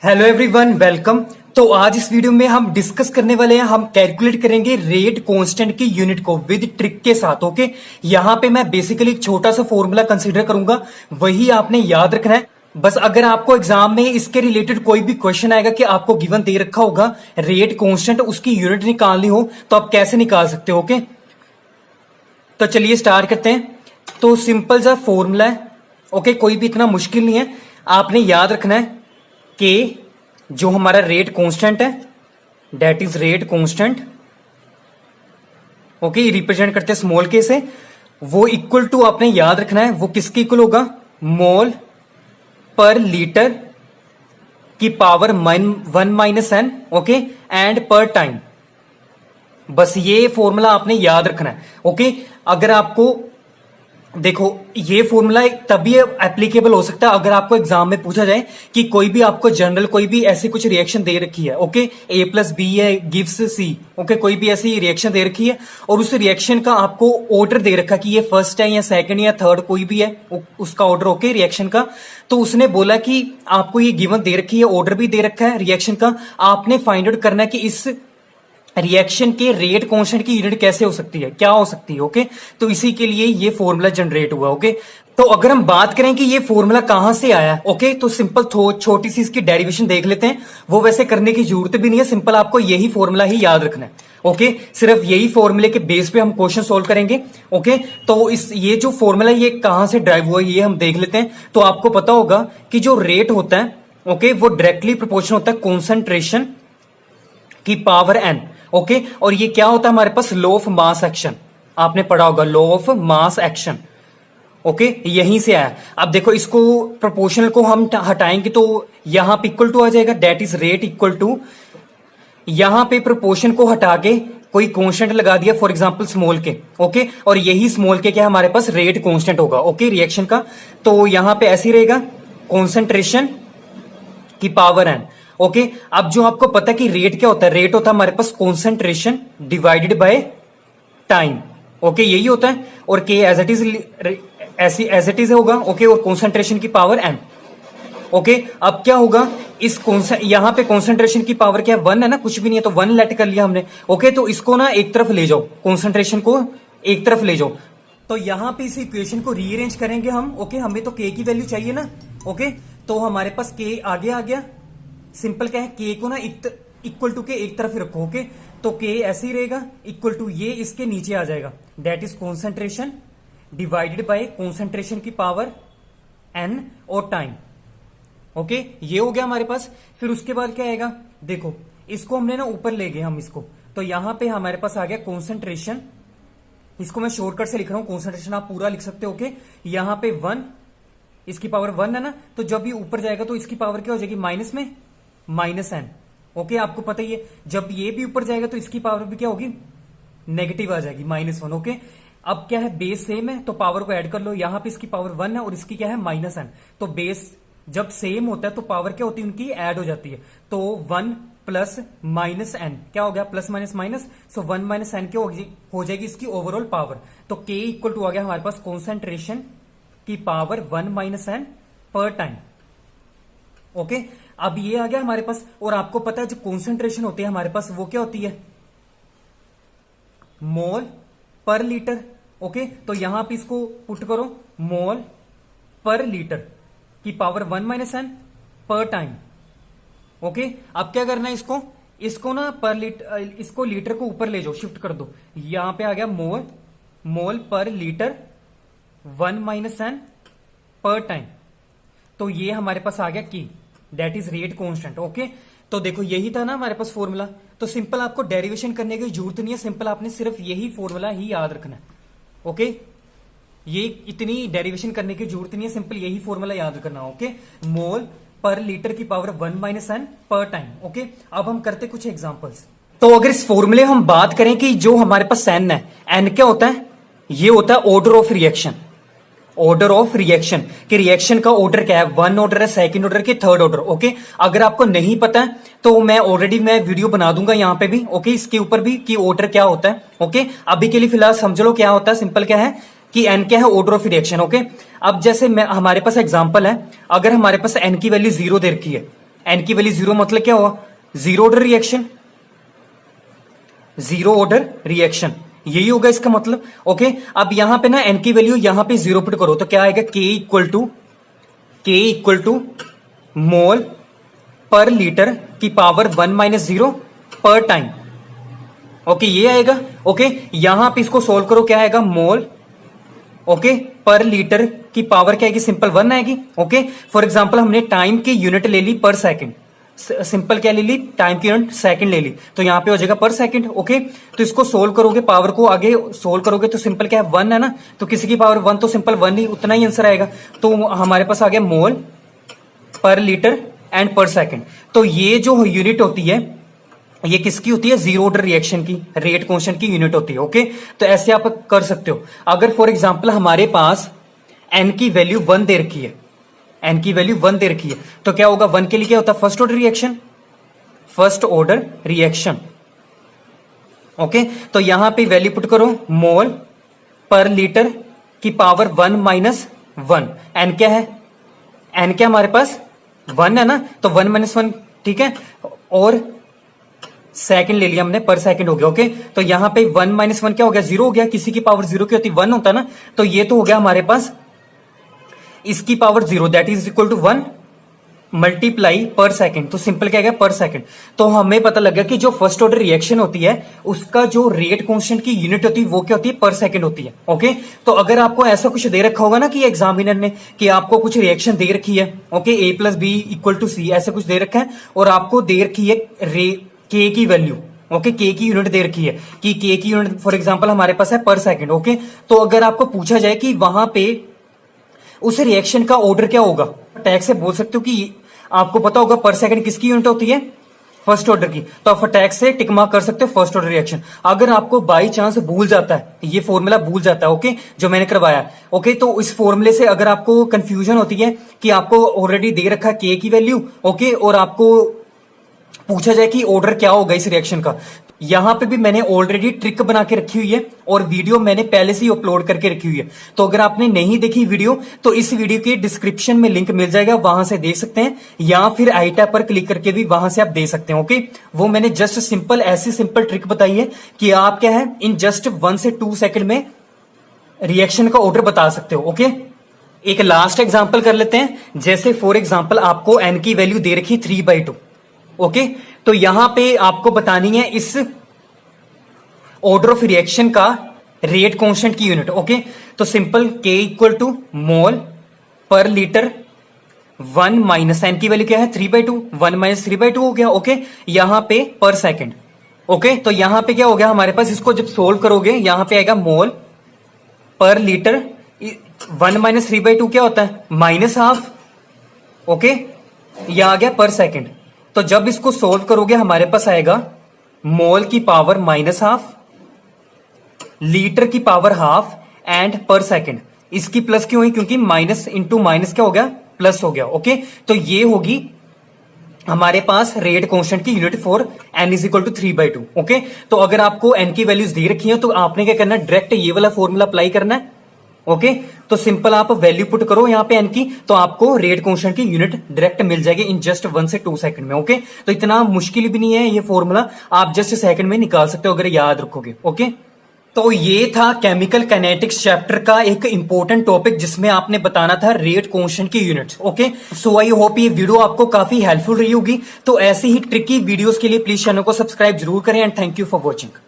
Hello everyone, welcome. तो आज इस वीडियो में हम डिस्कस करने वाले हैं, हम कैलकुलेट करेंगे रेट कांस्टेंट की यूनिट को विद ट्रिक के साथ। ओके, यहाँ पे मैं बेसिकली एक छोटा सा फॉर्मूला कंसीडर करूंगा, वही आपने याद रखना है। बस अगर आपको एग्जाम में इसके रिलेटेड कोई भी क्वेश्चन आएगा कि आपको गिवन दे रखा होगा रेट कांस्टेंट, उसकी यूनिट निकालनी हो तो आप कैसे निकाल सकते हो। ओके, तो चलिए स्टार्ट करते हैं। तो सिंपल सा फॉर्मूला है। ओके, कोई भी इतना मुश्किल नहीं है। आपने याद रखना है कि जो हमारा रेट कांस्टेंट है that is rate constant. Okay, represent करते हैं स्मॉल के से। वो इक्वल टू आपने याद रखना है वो किसके इक्वल होगा, मोल पर लीटर की power 1 minus N. Okay, and per time. बस ये फॉर्मूला आपने याद रखना है। ओके, अगर आपको देखो ये फॉर्मूला तभी एप्लीकेबल हो सकता है अगर आपको एग्जाम में पूछा जाए कि कोई भी आपको जनरल कोई भी ऐसी कुछ रिएक्शन दे रखी है। ओके, A+B है गिव्स C। ओके, कोई भी ऐसी रिएक्शन दे रखी है और उस रिएक्शन का आपको ऑर्डर दे रखा कि ये फर्स्ट है या सेकंड या थर्ड कोई भी है उसका ऑर्डर। ओके, रिएक्शन का। तो उसने बोला कि आपको ये गिवन दे रखी है, ऑर्डर भी दे रखा है रिएक्शन का, आपने फाइंड आउट करना है कि इस रिएक्शन के रेट कांस्टेंट की यूनिट कैसे हो सकती है, क्या हो सकती है। ओके, तो इसी के लिए ये फॉर्मूला जनरेट हुआ। ओके, तो अगर हम बात करें कि ये फॉर्मूला कहां से आया, ओके, तो सिंपल छोटी सी इसकी डेरिवेशन देख लेते हैं। वो वैसे करने की जरूरत भी नहीं है, सिंपल आपको यही फॉर्मूला ही याद रखना है। ओके, सिर्फ यही फॉर्मूले के बेस पे हम क्वेश्चन सोल्व करेंगे। ओके, तो ये जो फॉर्मूला ये कहां से ड्राइव हुआ ये हम देख लेते हैं। तो आपको पता होगा कि जो रेट होता है, ओके, वो डायरेक्टली प्रोपोर्शनल होता है कॉन्सेंट्रेशन की पावर n। ओके, और ये क्या होता है हमारे पास, लॉ ऑफ मास एक्शन। आपने पढ़ा होगा law of mass action. Okay, यहीं से आया। अब देखो इसको प्रोपोर्शनल को हम हटाएंगे तो यहां पे इक्वल टू आ जाएगा, that is rate equal to, यहां पे प्रोपोर्शन को हटा के कोई कांस्टेंट लगा दिया, फॉर एग्जांपल स्मॉल के। ओके, और यही स्मॉल के क्या हमारे पास रेट कांस्टेंट होगा। ओके, रिएक्शन का। तो यहां पे ऐसे ही रहेगा कॉन्सेंट्रेशन की पावर n। ओके, अब जो आपको पता है कि रेट क्या होता है, रेट होता है हमारे पास concentration divided by time. Okay, यही होता है। और के एज इट इज होगा। ओके, और कॉन्सेंट्रेशन की पावर n। ओके, अब क्या होगा, इस यहां पे कॉन्सेंट्रेशन की पावर क्या है, 1 है ना, कुछ भी नहीं है तो 1 लेट कर लिया हमने। ओके, तो इसको ना एक तरफ ले जाओ, कॉन्सेंट्रेशन को एक तरफ ले जाओ। तो यहां पे इस इक्वेशन को रीअरेंज करेंगे हम। ओके, हमें तो के की वैल्यू चाहिए ना। ओके, तो हमारे पास के आगे आ गया। सिंपल क्या है, के को ना इक्वल टू के एक तरफ रखो। ओके, तो के ऐसे ही रहेगा, इक्वल टू ये इसके नीचे आ जाएगा, that is concentration divided bye concentration की पावर n और टाइम। ओके, ये हो गया हमारे पास। फिर उसके बाद क्या आएगा, देखो इसको हमने ना ऊपर ले गए हम इसको, तो यहां पे हमारे पास आ गया कॉन्सेंट्रेशन। इसको मैं शॉर्टकट से लिख रहा हूं, कॉन्सेंट्रेशन आप पूरा लिख सकते हो। ओके, यहां पे 1, इसकी पावर 1 है ना, तो जब ये ऊपर जाएगा तो इसकी पावर क्या हो जाएगी, माइनस में माइनस n। ओके, आपको पता ही है जब ये भी ऊपर जाएगा तो इसकी पावर भी क्या होगी, नेगेटिव आ जाएगी, -1। ओके, अब क्या है, बेस सेम है तो पावर को ऐड कर लो। यहां पे इसकी पावर 1 है और इसकी क्या है, -n। तो बेस जब सेम होता है तो पावर क्या होती है, उनकी ऐड हो जाती है। तो 1 प्लस माइनस n क्या हो गया, प्लस माइनस माइनस, सो 1 माइनस n क्या हो जाएगी इसकी ओवरऑल पावर। तो k इक्वल टू आ गया हमारे पास कॉन्सेंट्रेशन की पावर 1 माइनस n पर टाइम। ओके, अब ये आ गया हमारे पास। और आपको पता है जो कॉन्सेंट्रेशन होती है हमारे पास वो क्या होती है, मोल पर लीटर। ओके, तो यहां पे इसको पुट करो, मोल पर लीटर की पावर 1 माइनस n पर टाइम। ओके, अब क्या करना है, इसको ना पर लीटर, इसको लीटर को ऊपर ले जाओ, शिफ्ट कर दो। यहां पे आ गया मोल पर लीटर 1 माइनस n पर टाइम। तो ये हमारे पास आ गया की, that is rate constant. Okay, तो देखो यही था ना हमारे पास फॉर्मूला। तो सिंपल आपको डेरिवेशन करने की जरूरत नहीं है, सिंपल आपने सिर्फ यही फॉर्मूला ही याद रखना है। ओके, ये इतनी डेरिवेशन करने की जरूरत नहीं है, सिंपल यही फॉर्मूला याद करना। ओके, मोल पर लीटर की पावर 1 माइनस n पर टाइम। ओके, अब हम करते कुछ एग्जांपल्स। तो अगर इस फॉर्मूले हम बात करें कि जो हमारे पास n है, n क्या होता है, ये होता है order of reaction. Order of reaction कि रिएक्शन का ऑर्डर क्या है, 1 ऑर्डर है, सेकंड ऑर्डर के थर्ड ऑर्डर। ओके, अगर आपको नहीं पता है तो मैं वीडियो बना दूंगा यहाँ पे भी। ओके, इसके ऊपर भी कि ऑर्डर क्या होता है। ओके, अभी के लिए फिलहाल समझ लो क्या होता है। सिंपल क्या है कि n क्या है, ऑर्डर ऑफ रिएक्शन। ओके, अब जैसे हमारे पास एग्जांपल है, अगर हमारे पास n की वैल्यू 0 दे रखी है, एन की वैल्यू 0 मतलब क्या हुआ, zero order reaction, zero order reaction, यही होगा इसका मतलब। ओके, अब यहां पे ना एन की वैल्यू यहां पे 0 पुट करो तो क्या आएगा, के equal to mole per litre की पावर 1 - 0 पर टाइम। ओके, ये आएगा। ओके, यहां पे इसको सोल्व करो, क्या आएगा, मोल ओके पर लीटर की पावर क्या आएगी, सिंपल 1 आएगी। ओके, फॉर एग्जांपल हमने टाइम की यूनिट ले ली पर सेकंड, सिंपल क्या ले ली, टाइम की यूनिट सेकंड ले ली, तो यहां पे हो जाएगा पर सेकंड। ओके, तो इसको सोल्व करोगे, पावर को आगे सोल्व करोगे तो सिंपल क्या है, 1 है ना, तो किसी की पावर 1 तो सिंपल 1 ही, उतना ही आंसर आएगा। तो हमारे पास आ गया मोल पर लीटर एंड पर सेकंड। तो ये जो यूनिट होती है ये किसकी होती है, जीरो ऑर्डर रिएक्शन की, रेट कांस्टेंट की यूनिट होती है। ओके, तो ऐसे आप कर सकते हो। अगर फॉर एग्जांपल हमारे पास एन की वैल्यू 1 दे रखी है, एन की वैल्यू 1 दे रखी है, तो क्या होगा, 1 के लिए क्या होता है, first order reaction, first order reaction. Okay, तो यहां पे वैल्यू पुट करो, मोल पर लीटर की पावर 1 - 1। एन क्या है, एन क्या हमारे पास 1 है ना, तो 1 - 1, ठीक है, और सेकंड ले लिया हमने, पर सेकंड हो गया। ओके, तो यहां पे 1 - 1 क्या हो गया, 0 हो गया, किसी की पावर 0 की होती 1 होता ना, तो ये तो हो गया हमारे पास इसकी power 0, that is equal to 1 multiply per second, तो सिंपल क्या गया, पर सेकंड। तो हमें पता लगा कि जो फर्स्ट ऑर्डर रिएक्शन होती है उसका जो रेट कांस्टेंट की यूनिट होती है वो क्या होती है, पर सेकंड होती है। ओके, तो अगर आपको ऐसा कुछ दे रखा होगा ना कि एग्जामिनर ने कि आपको कुछ रिएक्शन दे रखी है, ओके, A + B = C ऐसा कुछ दे रखा है, और आपको दे रखी है के की वैल्यू, ओके, के की यूनिट दे रखी है कि के की यूनिट फॉर एग्जांपल हमारे पास है पर सेकंड। ओके, तो अगर आपको पूछा जाए कि वहां पे उस रिएक्शन का ऑर्डर क्या होगा, टैग से बोल सकते हो कि आपको पता होगा पर सेकंड किसकी यूनिट होती है, फर्स्ट ऑर्डर की, तो आप टैग से टिक मार्क कर सकते हो फर्स्ट ऑर्डर रिएक्शन। अगर आपको बाई चांस भूल जाता है, ये फॉर्मूला भूल जाता है, ओके, जो मैंने करवाया, ओके, तो इस फॉर्मूले से अगर आपको कंफ्यूजन होती है कि आपको ऑलरेडी दे रखा है के की वैल्यू, ओके, और आपको पूछा जाए कि ऑर्डर क्या होगा इस रिएक्शन का, यहां पे भी मैंने ऑलरेडी ट्रिक बना के रखी हुई है और वीडियो मैंने पहले से ही अपलोड करके रखी हुई है। तो अगर आपने नहीं देखी वीडियो तो इस वीडियो के डिस्क्रिप्शन में लिंक मिल जाएगा, वहां से देख सकते हैं, या फिर आई टैब पर क्लिक करके भी वहां से आप दे सकते हैं। ओके, वो मैंने जस्ट सिंपल ऐसी सिंपल ट्रिक बताई है कि आप क्या है, इन जस्ट 1 से 2 सेकंड में रिएक्शन का ऑर्डर बता सकते हो। ओके, एक लास्ट एग्जाम्पल कर लेते हैं। जैसे फॉर एग्जाम्पल आपको एन की वैल्यू दे रखी 3/2, ओके, तो यहां पे आपको बतानी है इस ऑर्डर ऑफ रिएक्शन का रेट कांस्टेंट की यूनिट। ओके, तो सिंपल के equal to mole per litre 1 - N की वैल्यू क्या है 3/2, 1 - 3/2 हो गया। ओके, यहां पे पर सेकंड। ओके, तो यहां पे क्या हो गया हमारे पास, इसको जब सोल्व करोगे यहां पे आएगा मोल पर लीटर, 1 - 3/2 क्या होता है, -½ ओके, यह आ गया पर सेकंड। तो जब इसको सोल्व करोगे हमारे पास आएगा मोल की पावर -½ लीटर की पावर ½ एंड पर सेकंड। इसकी प्लस क्यों हुई, क्योंकि माइनस इंटू माइनस क्या हो गया, प्लस हो गया। ओके, तो ये होगी हमारे पास रेट कांस्टेंट की यूनिट फॉर n = 3/2। ओके, तो अगर आपको n की वैल्यूज दे रखी है तो आपने क्या करना है, डायरेक्ट ये वाला फॉर्मूला अप्लाई करना है। ओके, तो सिंपल आप वैल्यू पुट करो यहां पे n की, तो आपको रेट कांस्टेंट की यूनिट डायरेक्ट मिल जाएगी इन जस्ट 1 से 2 सेकंड में। ओके, तो इतना मुश्किल भी नहीं है ये फॉर्मूला, आप जस्ट सेकंड में निकाल सकते हो अगर याद रखोगे। ओके, तो ये था केमिकल काइनेटिक्स चैप्टर का एक इंपॉर्टेंट टॉपिक जिसमें आपने बताना था रेट कांस्टेंट की units. Okay, so I hope ये वीडियो आपको काफी हेल्पफुल रही होगी। तो ऐसी ही ट्रिकी वीडियोस के लिए प्लीज चैनल को सब्सक्राइब जरूर करें and thank you for watching.